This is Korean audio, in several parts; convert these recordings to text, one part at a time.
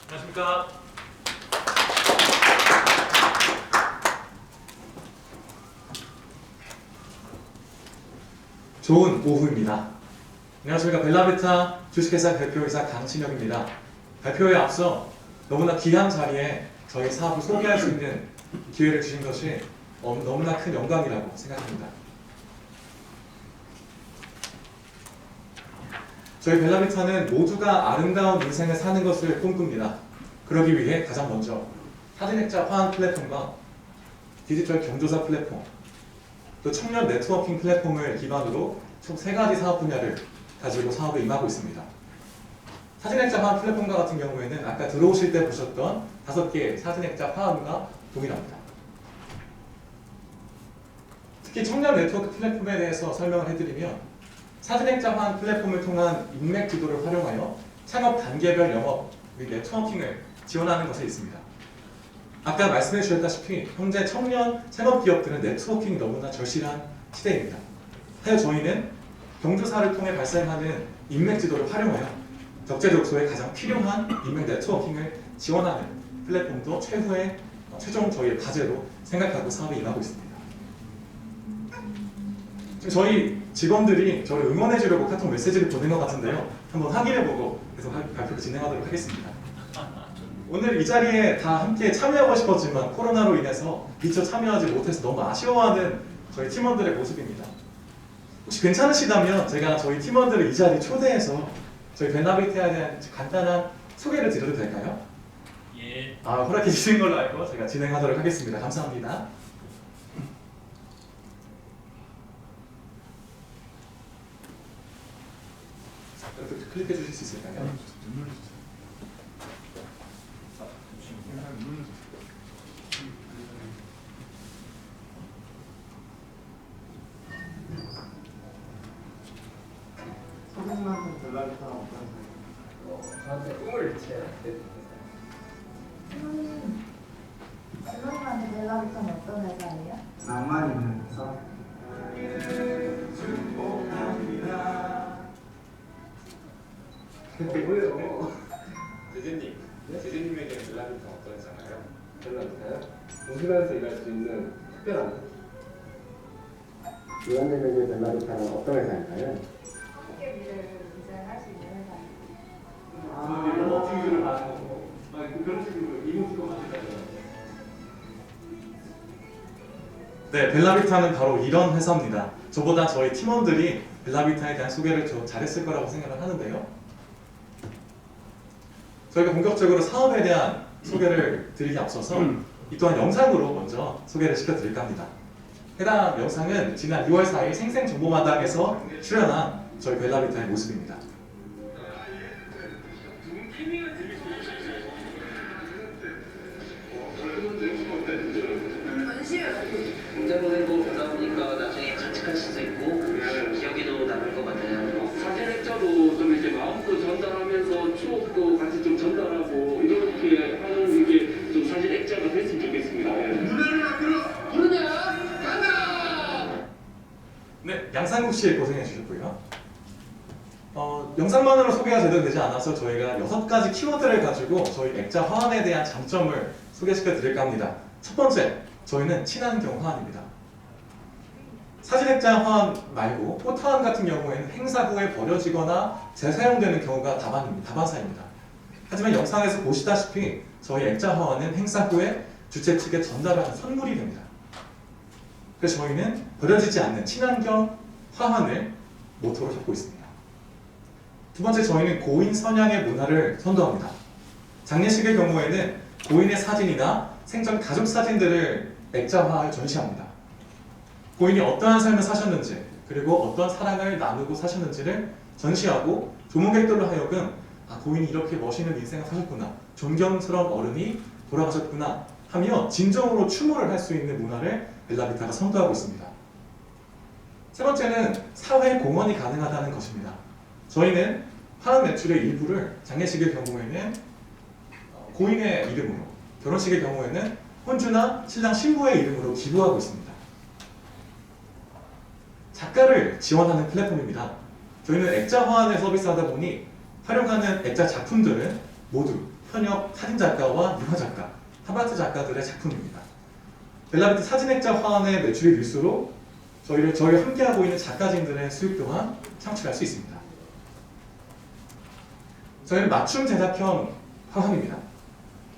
안녕하십니까. 좋은 오후입니다. 안녕하십니까. 벨라비타 주식회사 대표이사 강신혁입니다. 발표에 앞서 너무나 귀한 자리에 저희 사업을 소개할 수 있는 기회를 주신 것이 너무나 큰 영광이라고 생각합니다. 저희 벨라비타는 모두가 아름다운 인생을 사는 것을 꿈꿉니다. 그러기 위해 가장 먼저 사진액자 화환 플랫폼과 디지털 경조사 플랫폼, 또 청년 네트워킹 플랫폼을 기반으로 총 3가지 사업 분야를 가지고 사업에 임하고 있습니다. 사진액자 화환 플랫폼과 같은 경우에는 아까 들어오실 때 보셨던 5개의 사진액자 화환과 동일합니다. 특히 청년 네트워크 플랫폼에 대해서 설명을 해드리면 사진액자 화환 플랫폼을 통한 인맥 지도를 활용하여 창업 단계별 영업 및 네트워킹을 지원하는 것에 있습니다. 아까 말씀해 주셨다시피 현재 청년 창업 기업들은 네트워킹이 너무나 절실한 시대입니다. 하여 저희는 경조사를 통해 발생하는 인맥 지도를 활용하여 적재적소에 가장 필요한 인맥 네트워킹을 지원하는 플랫폼도 최종 저희의 과제로 생각하고 사업에 임하고 있습니다. 지금 저희 직원들이 저를 응원해 주려고 카톡 메시지를 보낸 것 같은데요. 한번 확인해보고 계속 발표를 진행하도록 하겠습니다. 오늘 이 자리에 다 함께 참여하고 싶었지만 코로나로 인해서 미처 참여하지 못해서 너무 아쉬워하는 저희 팀원들의 모습입니다. 혹시 괜찮으시다면 제가 저희 팀원들을 이 자리에 초대해서 저희 벨라비타에 대한 간단한 소개를 드려도 될까요? 예. 허락해 주신 걸로 알고 제가 진행하도록 하겠습니다. 감사합니다. 이렇게 클릭해 주실 수 있을까요? 선생님한테 벨라비타 어떤 저한테 꿈을 제 선생님한테 벨라비타는 어떤 회사예요? 낭만 있는 회사? 뭐예요? 제재님, 제재님에게는 벨라비타 어떤 회사인가요? 벨라비타요? 도시관에서 일할 수 있는 특별한 위원님에게 벨라비타는 어떤 회사인가요? 함께 미래를 디자인할 수 있는 회사예요. 워킹을 하는 거고 그런 식으로 이모티콘 하시잖아요. 네, 벨라비타는 바로 이런 회사입니다. 저보다 저희 팀원들이 벨라비타에 대한 소개를 좀 잘했을 거라고 생각을 하는데요. 저희가 본격적으로 사업에 대한 소개를 드리기 앞서서 이 또한 영상으로 먼저 소개를 시켜드릴까 합니다. 해당 영상은 지난 6월 4일 생생정보마당에서 출연한 저희 벨라비타의 모습입니다. 문제로 해도 보다 보니까 나중에 자책할 수도 있고 기억에도 남을 것 같아요. 사진액자로 좀 이렇게 마음도 전달하면서 추억도 같이 좀 전달하고 이렇게 하는 게 좀 사진액자가 됐으면 좋겠습니다. 노래를 만들어! 부르냐? 간다! 네, 양상국 씨 고생해 주셨고요. 영상만으로 소개가 제대로 되지 않아서 저희가 6가지 키워드를 가지고 저희 액자 화환에 대한 장점을 소개시켜 드릴까 합니다. 첫 번째, 저희는 친환경 화환입니다. 사진액자 화환 말고 포토화환 같은 경우에는 행사 후에 버려지거나 재사용되는 경우가 다반사입니다. 하지만 영상에서 보시다시피 저희 액자 화환은 행사 후에 주최 측에 전달하는 선물이 됩니다. 그래서 저희는 버려지지 않는 친환경 화환을 모토로 잡고 있습니다. 두 번째, 저희는 고인 선양의 문화를 선도합니다. 장례식의 경우에는 고인의 사진이나 생전 가족 사진들을 액자화하여 전시합니다. 고인이 어떠한 삶을 사셨는지 그리고 어떠한 사랑을 나누고 사셨는지를 전시하고 조문객들로 하여금 고인이 이렇게 멋있는 인생을 사셨구나, 존경스러운 어른이 돌아가셨구나 하며 진정으로 추모를 할 수 있는 문화를 벨라비타가 선도하고 있습니다. 세 번째는 사회 공헌이 가능하다는 것입니다. 저희는 화환 매출의 일부를 장례식의 경우에는 고인의 이름으로, 결혼식의 경우에는 혼주나 신랑 신부의 이름으로 기부하고 있습니다. 작가를 지원하는 플랫폼입니다. 저희는 액자 화환을 서비스하다 보니 활용하는 액자 작품들은 모두 현역 사진작가와 유화작가, 팝아트 작가들의 작품입니다. 벨라비타 사진액자 화환의 매출이 늘수록 저희 함께하고 있는 작가진들의 수익 또한 창출할 수 있습니다. 저희는 맞춤 제작형 화환입니다.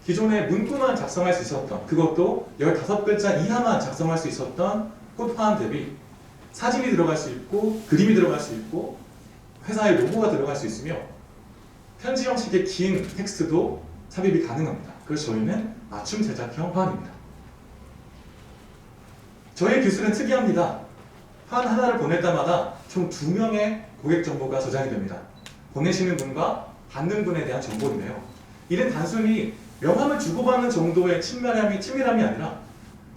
기존에 문구만 작성할 수 있었던, 그것도 15글자 이하만 작성할 수 있었던 꽃 화환 대비 사진이 들어갈 수 있고 그림이 들어갈 수 있고 회사의 로고가 들어갈 수 있으며 편지 형식의 긴 텍스트도 삽입이 가능합니다. 그래서 저희는 맞춤 제작형 화환입니다. 저희 기술은 특이합니다. 화환 하나를 보낼 때마다 총 2명의 고객 정보가 저장이 됩니다. 보내시는 분과 받는 분에 대한 정보인데요. 이는 단순히 명함을 주고받는 정도의 친밀함이 아니라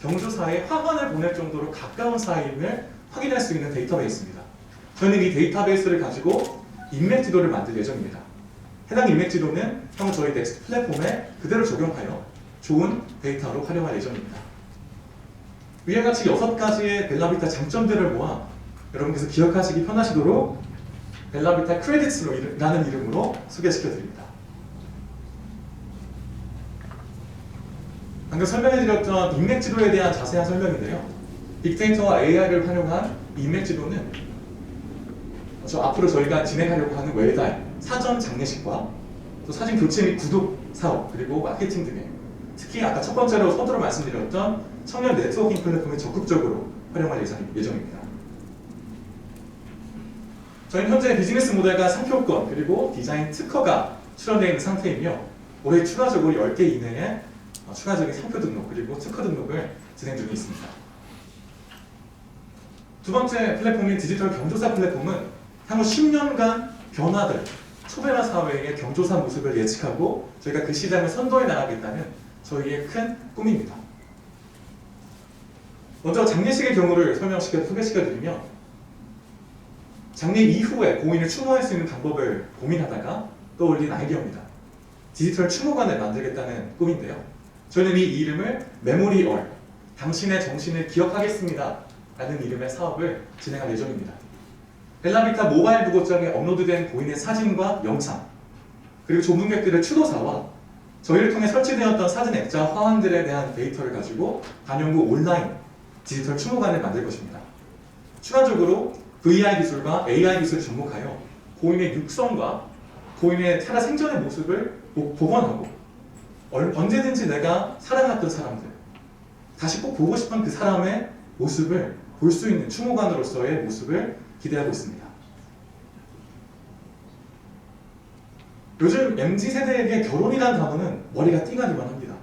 경조사에 화환을 보낼 정도로 가까운 사이임을 확인할 수 있는 데이터베이스입니다. 저희는 이 데이터베이스를 가지고 인맥 지도를 만들 예정입니다. 해당 인맥 지도는 향후 저희 넥스트 플랫폼에 그대로 적용하여 좋은 데이터로 활용할 예정입니다. 위와 같이 6가지의 벨라비타 장점들을 모아 여러분께서 기억하시기 편하시도록 벨라비타 크레딧스라는 이름으로 소개시켜드립니다. 방금 설명해드렸던 인맥 지도에 대한 자세한 설명인데요. 빅데이터와 AI를 활용한 인맥 지도는 앞으로 저희가 진행하려고 하는 웰다이, 사전 장례식과 또 사진 교체 및 구독 사업, 그리고 마케팅 등의 특히 아까 첫 번째로 서두로 말씀드렸던 청년 네트워킹 플랫폼을 적극적으로 활용할 예정입니다. 저희는 현재 비즈니스 모델과 상표권 그리고 디자인 특허가 출원되어 있는 상태이며 올해 추가적으로 10개 이내에 추가적인 상표 등록 그리고 특허 등록을 진행 중에 있습니다. 두 번째 플랫폼인 디지털 경조사 플랫폼은 향후 10년간 변화될 초변화 사회의 경조사 모습을 예측하고 저희가 그 시장을 선도해 나가겠다는 저희의 큰 꿈입니다. 먼저 장례식의 경우를 소개시켜드리면 장례 이후에 고인을 추모할 수 있는 방법을 고민하다가 떠올린 아이디어입니다. 디지털 추모관을 만들겠다는 꿈인데요. 저희는 이 이름을 메모리얼, 당신의 정신을 기억하겠습니다 라는 이름의 사업을 진행할 예정입니다. 벨라비타 모바일 부고장에 업로드된 고인의 사진과 영상 그리고 조문객들의 추도사와 저희를 통해 설치되었던 사진 액자 화환들에 대한 데이터를 가지고 반영구 온라인 디지털 추모관을 만들 것입니다. 추가적으로 VR 기술과 AI 기술을 접목하여 고인의 육성과 고인의 살아 생전의 모습을 복원하고 언제든지 내가 사랑했던 사람들, 다시 꼭 보고 싶은 그 사람의 모습을 볼 수 있는 추모관으로서의 모습을 기대하고 있습니다. 요즘 MZ세대에게 결혼이라는 단어는 머리가 띵하기만 합니다.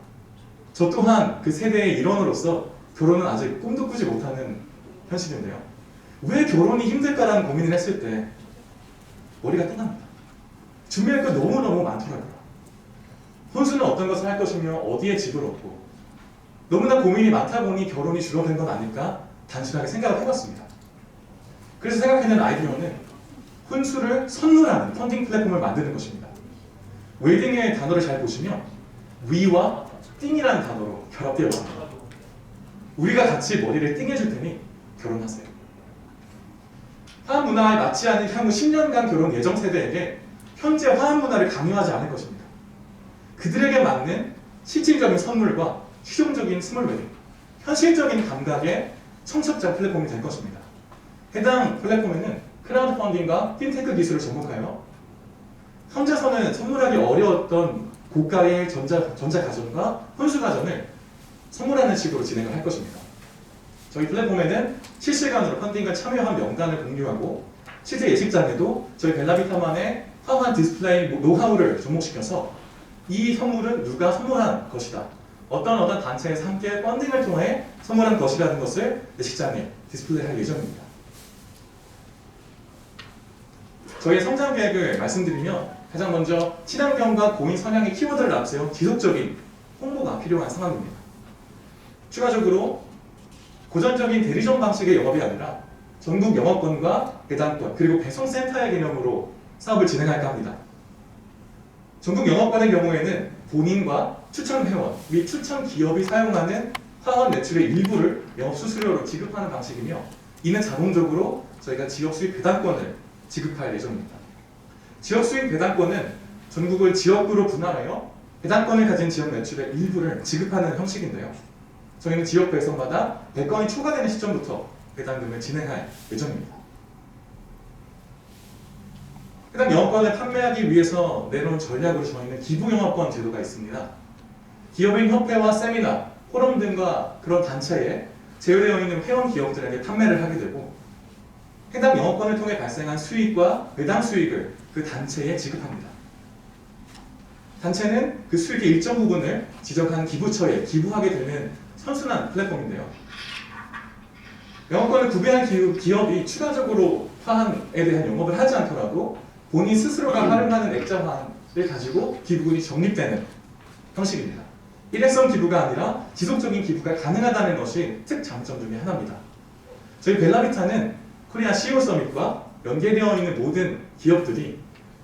저 또한 그 세대의 일원으로서 결혼은 아직 꿈도 꾸지 못하는 현실인데요. 왜 결혼이 힘들까라는 고민을 했을 때 머리가 띵합니다. 준비할 거 너무너무 많더라고요. 혼수는 어떤 것을 할 것이며 어디에 집을 얻고 너무나 고민이 많다 보니 결혼이 줄어든 건 아닐까 단순하게 생각을 해봤습니다. 그래서 생각해낸 아이디어는 혼수를 선물하는 펀딩 플랫폼을 만드는 것입니다. 웨딩의 단어를 잘 보시면 위와 띵이라는 단어로 결합되어 있습니다. 우리가 같이 머리를 띵해줄 테니 결혼하세요. 화합 문화에 맞지 않은 향후 10년간 결혼 예정 세대에게 현재 화합 문화를 강요하지 않을 것입니다. 그들에게 맞는 실질적인 선물과 실용적인 스몰 웨딩, 현실적인 감각의 청첩자 플랫폼이 될 것입니다. 해당 플랫폼에는 크라우드 펀딩과 핀테크 기술을 접목하여 혼자서는 선물하기 어려웠던 고가의 전자가전과 혼수가전을 선물하는 식으로 진행을 할 것입니다. 저희 플랫폼에는 실시간으로 펀딩을 참여한 명단을 공유하고 실제 예식장에도 저희 벨라비타만의 화환 디스플레이 노하우를 접목시켜서 이 선물은 누가 선물한 것이다, 어떤 단체에서 함께 펀딩을 통해 선물한 것이라는 것을 예식장에 디스플레이할 예정입니다. 저희의 성장 계획을 말씀드리면 가장 먼저 친환경과 고인 선양의 키워드를 앞세운 지속적인 홍보가 필요한 상황입니다. 추가적으로 고전적인 대리점 방식의 영업이 아니라 전국 영업권과 배당권 그리고 배송센터의 개념으로 사업을 진행할까 합니다. 전국 영업권의 경우에는 본인과 추천 회원 및 추천 기업이 사용하는 화환 매출의 일부를 영업 수수료로 지급하는 방식이며 이는 자동적으로 저희가 지역 수익 배당권을 지급할 예정입니다. 지역 수익 배당권은 전국을 지역구로 분할하여 배당권을 가진 지역 매출의 일부를 지급하는 형식인데요. 저희는 지역 배선마다 배건이 초과되는 시점부터 배당금을 진행할 예정입니다. 해당 영업권을 판매하기 위해서 내놓은 전략으로 저희는 기부 영업권 제도가 있습니다. 기업인 협회와 세미나, 포럼 등과 그런 단체에 제휴되어 있는 회원 기업들에게 판매를 하게 되고 해당 영업권을 통해 발생한 수익과 배당 수익을 그 단체에 지급합니다. 단체는 그 수익의 일정 부분을 지적한 기부처에 기부하게 되는 선순환 플랫폼인데요. 영업권을 구매한 기업이 추가적으로 화환에 대한 영업을 하지 않더라도 본인 스스로가 활용하는 액자 화환을 가지고 기부금이 적립되는 형식입니다. 일회성 기부가 아니라 지속적인 기부가 가능하다는 것이 특장점 중에 하나입니다. 저희 벨라비타는 코리아 CEO 서밋과 연계되어 있는 모든 기업들이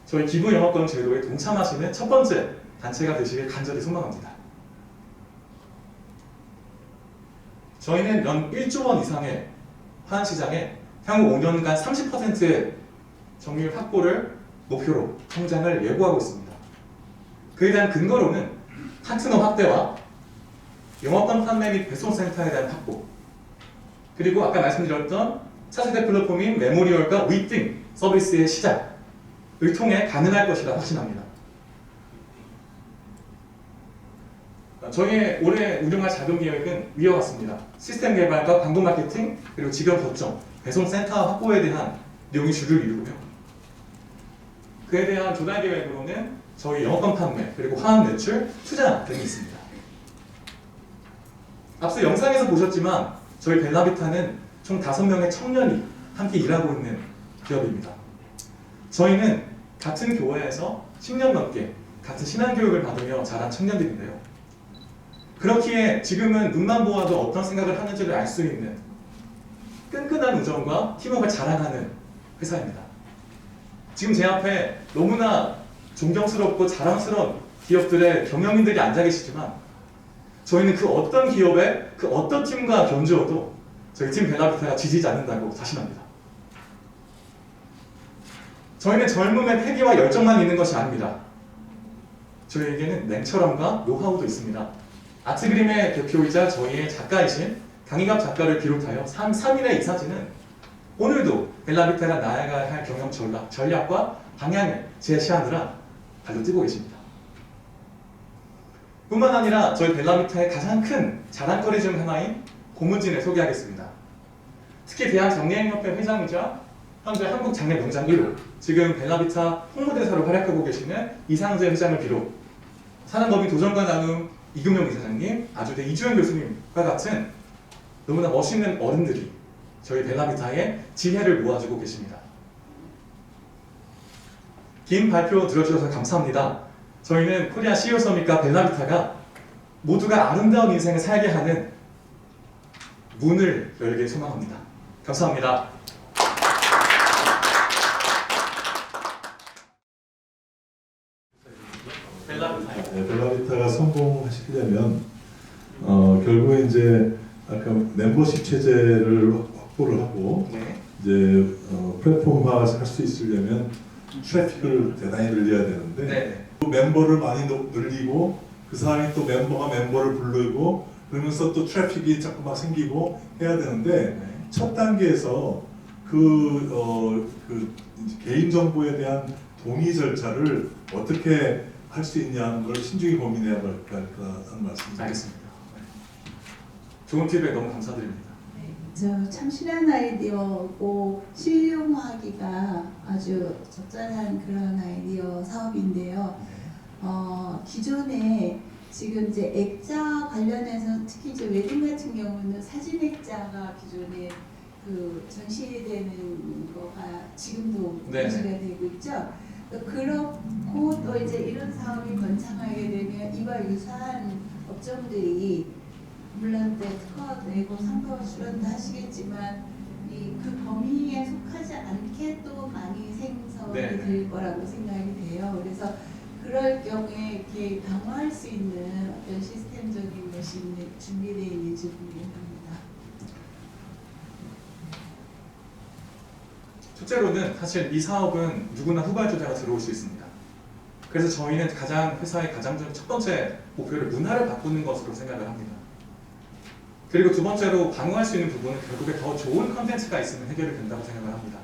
저희 기부 영업권 제도에 동참하시는 첫 번째 단체가 되시길 간절히 소망합니다. 저희는 연 1조 원 이상의 화환 시장에 향후 5년간 30%의 점유율 확보를 목표로 성장을 예고하고 있습니다. 그에 대한 근거로는 파트너 확대와 영업권 판매 및 배송센터에 대한 확보, 그리고 아까 말씀드렸던 차세대 플랫폼인 메모리얼과 위띵 서비스의 시작을 통해 가능할 것이라 확신합니다. 저희의 올해 운영할 자금 계획은 위와 같습니다. 시스템 개발과 광고 마케팅, 그리고 직원 거점, 배송센터 확보에 대한 내용이 주를 이루고요. 그에 대한 조달 계획으로는 저희 영업권 판매, 그리고 화환 매출, 투자 등이 있습니다. 앞서 영상에서 보셨지만 저희 벨라비타는 총 5명의 청년이 함께 일하고 있는 기업입니다. 저희는 같은 교회에서 10년 넘게 같은 신앙교육을 받으며 자란 청년들인데요. 그렇기에 지금은 눈만 보아도 어떤 생각을 하는지를 알 수 있는 끈끈한 우정과 팀워크를 자랑하는 회사입니다. 지금 제 앞에 너무나 존경스럽고 자랑스러운 기업들의 경영인들이 앉아 계시지만 저희는 그 어떤 기업의 그 어떤 팀과 견주어도 저희 팀 벨라비타가 지지지 않는다고 자신합니다. 저희는 젊음의 패기와 열정만 있는 것이 아닙니다. 저희에게는 냉철함과 노하우도 있습니다. 아트그림의 대표이자 저희의 작가이신 강희갑 작가를 비롯하여 3인의 이 사진은 오늘도 벨라비타가 나아가야 할 경영 전략과 방향을 제시하느라 발로 뛰고 계십니다. 뿐만 아니라 저희 벨라비타의 가장 큰 자랑거리 중 하나인 고문진을 소개하겠습니다. 특히 대한장례인협회 회장이자 현재 한국장례명장 1호, 지금 벨라비타 홍보대사로 활약하고 계시는 이상재 회장을 비롯 사단법인 도전과 나눔 이금용 이사장님, 아주대 이주영 교수님과 같은 너무나 멋있는 어른들이 저희 벨라비타의 지혜를 모아주고 계십니다. 긴 발표 들어주셔서 감사합니다. 저희는 코리아 CEO 서밋과 벨라비타가 모두가 아름다운 인생을 살게 하는 문을 열길 소망합니다. 감사합니다. 벨라비타가 성공하시려면 결국에 이제 아까 멤버십 체제를 확보를 하고 네. 이제 플랫폼화할 수 있으려면 트래픽을 대단히 늘려야 되는데 네. 또 멤버를 많이 늘리고 그 사람이 또 멤버가 멤버를 부르고 그러면서 또 트래픽이 자꾸 막 생기고 해야 되는데 첫 단계에서 그 개인 정보에 대한 동의 절차를 어떻게 할 수 있냐는 걸 신중히 고민해야 할까라는 말씀입니다. 알겠습니다. 좋은 피드백 너무 감사드립니다. 네, 저 참신한 아이디어고 실용화하기가 아주 적절한 그런 아이디어 사업인데요. 기존에 지금 이제 액자 관련해서 특히 이제 웨딩 같은 경우는 사진 액자가 기존에 그 전시되는 거가 지금도 전시가 되고 있죠. 그렇고 또 이제 이런 사업이 번창하게 되면 이와 유사한 업종들이 물론 특허 내고 상표 출원도 하시겠지만 그 범위에 속하지 않게 또 많이 생성이 될 거라고 생각이 돼요. 그래서 그럴 경우에 이렇게 강화할 수 있는 어떤 시스템적인 것이 준비되어 있는지 궁금합니다. 첫째로는 사실 이 사업은 누구나 후발주자가 들어올 수 있습니다. 그래서 저희는 회사의 가장 첫 번째 목표를 문화를 바꾸는 것으로 생각을 합니다. 그리고 두 번째로 방어할 수 있는 부분은 결국에 더 좋은 컨텐츠가 있으면 해결이 된다고 생각을 합니다.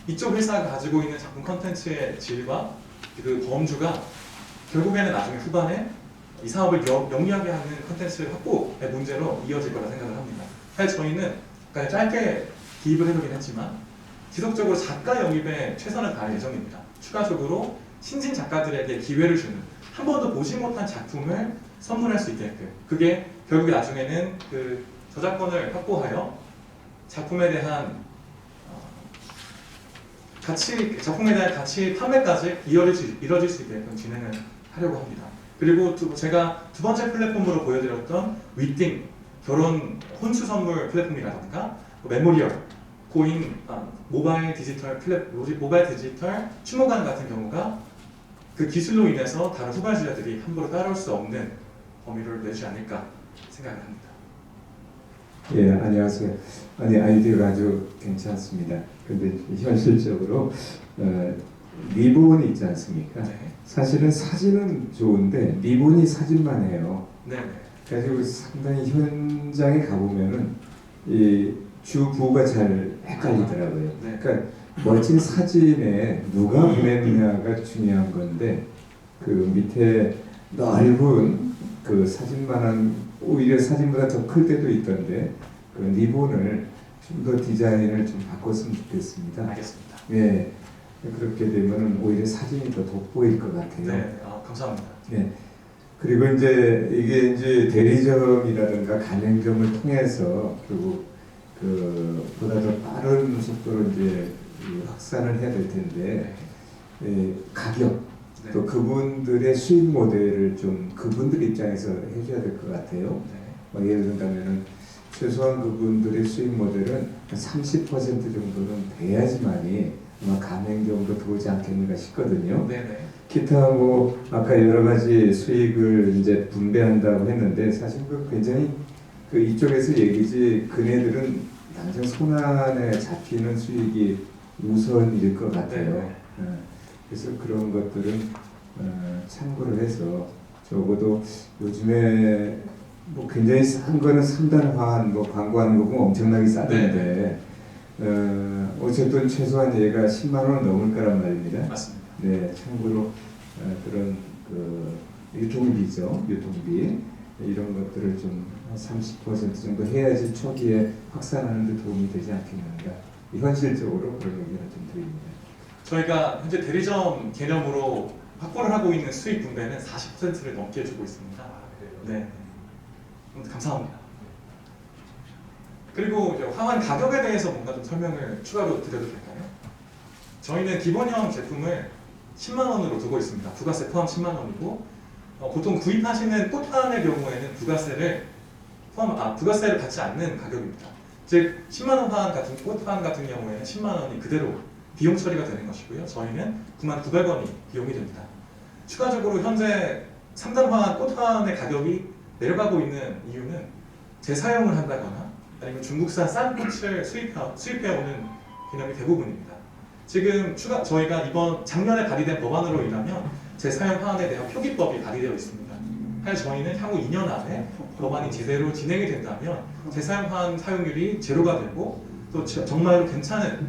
이쪽 회사가 가지고 있는 작품 컨텐츠의 질과 그 범주가 결국에는 나중에 후반에 이 사업을 영리하게 하는 컨텐츠 확보의 문제로 이어질 거라 생각을 합니다. 사실 저희는 그러니까 짧게 기입을 해보긴 했지만 지속적으로 작가 영입에 최선을 다할 예정입니다. 추가적으로 신진 작가들에게 기회를 주는 한 번도 보지 못한 작품을 선물할 수 있게끔 그게 결국에 나중에는 그 저작권을 확보하여 작품에 대한 가치 판매까지 이뤄질 수 있게끔 진행을 하려고 합니다. 그리고 제가 두 번째 플랫폼으로 보여드렸던 위띵 결혼 혼수 선물 플랫폼이라든가 메모리얼 고인 모바일 디지털 추모관 같은 경우가 그 기술로 인해서 다른 후발주자들이 함부로 따라올 수 없는 범위를 내지 않을까 생각을 합니다. 예, 안녕하세요. 아니 아이디어가 아주 괜찮습니다. 근데 현실적으로 리본이 있지 않습니까? 네. 사실은 사진은 좋은데 리본이 사진만 해요. 네. 그래서 상당히 현장에 가보면은 이 주부가 잘 헷갈리더라고요. 네. 그러니까 멋진 사진에 누가 보냈느냐가 중요한 건데 그 밑에 넓은 그 사진만한 오히려 사진보다 더 클 때도 있던데 그 리본을 좀 더 디자인을 좀 바꿨으면 좋겠습니다. 알겠습니다. 예, 그렇게 되면은 오히려 사진이 더 돋보일 것 같아요. 네, 감사합니다. 예. 그리고 이제 이게 이제 대리점이라든가 가맹점을 통해서 결국 그 보다 더 빠른 속도로 이제 확산을 해야 될 텐데 가격 네. 또 그분들의 수익 모델을 좀 그분들 입장에서 해줘야 될 것 같아요. 네. 예를 들자면은 최소한 그분들의 수익 모델은 30% 정도는 돼야지만이 아마 가맹점으로 들어오지 않겠는가 싶거든요. 네네. 기타 뭐 아까 여러 가지 수익을 이제 분배한다고 했는데 사실 그 굉장히 그 이쪽에서 얘기지 그네들은 당장 손안에 잡히는 수익이 우선일 것 같아요. 그래서 그런 것들은 참고를 해서 적어도 요즘에 뭐 굉장히 싼 거는 3단 화한 뭐 광고하는 거 보면 엄청나게 싸던데 어쨌든 최소한 얘가 10만 원 넘을 거란 말입니다. 맞습니다. 네, 참고로 그런 그 유통비죠, 유통비 이런 것들을 좀 30% 정도 해야지 초기에 확산하는 데 도움이 되지 않겠는가. 현실적으로 그런 의견을 좀 드립니다. 저희가 현재 대리점 개념으로 확보를 하고 있는 수익 분배는 40%를 넘게 주고 있습니다. 네, 감사합니다. 그리고 이제 화환 가격에 대해서 뭔가 좀 설명을 추가로 드려도 될까요? 저희는 기본형 제품을 10만 원으로 두고 있습니다. 부가세 포함 10만 원이고 보통 구입하시는 꽃화환의 경우에는 부가세를 받지 않는 가격입니다. 즉 10만 원 화환 같은 꽃화환 같은 경우에는 10만 원이 그대로 비용 처리가 되는 것이고요. 저희는 99,900원이 비용이 됩니다. 추가적으로 현재 3단 화환 꽃화환의 가격이 내려가고 있는 이유는 재사용을 한다거나 아니면 중국산 싼 꽃을 수입해오는 개념이 대부분입니다. 지금 저희가 작년에 발의된 법안으로 인하면 재사용 화환에 대한 표기법이 발의되어 있습니다. 사실 저희는 향후 2년 안에 법안이 제대로 진행이 된다면 재사용 화환 사용률이 제로가 되고 또 정말로 괜찮은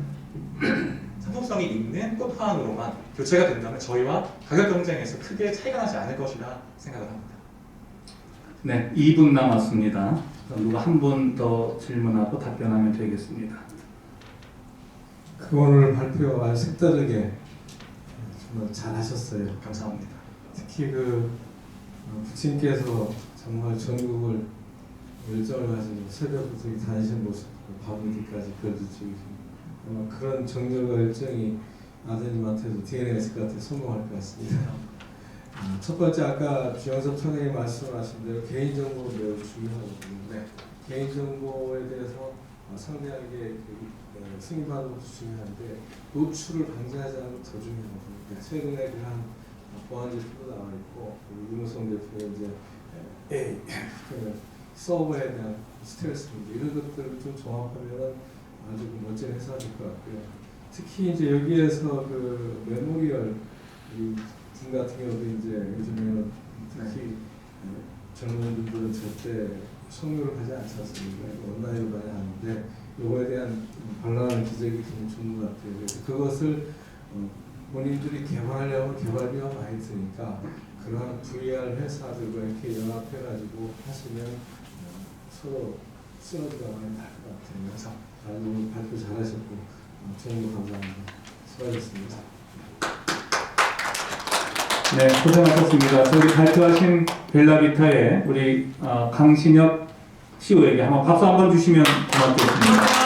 상품성이 있는 꽃 화환으로만 교체가 된다면 저희와 가격 경쟁에서 크게 차이가 나지 않을 것이라 생각을 합니다. 네, 2분 남았습니다. 누가 한 분 더 질문하고 답변하면 되겠습니다. 그 오늘 발표 아주 색다르게 정말 잘하셨어요. 감사합니다. 특히 그 부친께서 정말 전국을 열정을 가지고 새벽부터 다니신 모습, 밤 늦게까지 글도 찍으시고 아마 그런 정열과 열정이 아드님한테도 DNA가 있을 것 같아서 성공할 것 같습니다. 첫 번째 아까 주영섭 총장이 말씀하신 대로 개인정보 매우 중요하거든요. 네. 개인정보에 대해서 상대하게 승인받는 것도 중요한데 노출을 방지하지 않는 것도 더 중요하거든요. 최근에 그한 보안 제품도 나와 있고 윤호성 대표가 이제 서버에 대한 스트레스 문제 이런 것들을 좀 종합하면 아주 멋진 회사가 될 것 같고요. 특히 이제 여기에서 그 메모리얼 분 같은 경우도 이제 요즘에는 특히 젊은 분들은 절대 성교를 하지 않지 않습니까? 온라인으로 많이 하는데 이거에 대한 발랄한 기적이 좀 좋은 것 같아요. 그래서 그것을 본인들이 개발하려면 개발비가 많이 드니까 그러한 VR 회사들과 이렇게 연합해가지고 하시면 서로 시너지가 많이 날 것 같아요. 그래서 아주 발표 잘하셨고 정보 감사합니다. 수고하셨습니다. 네, 고생하셨습니다. 저기 발표하신 벨라비타의 우리 강신혁 CEO에게 한번 박수 한번 주시면 고맙겠습니다.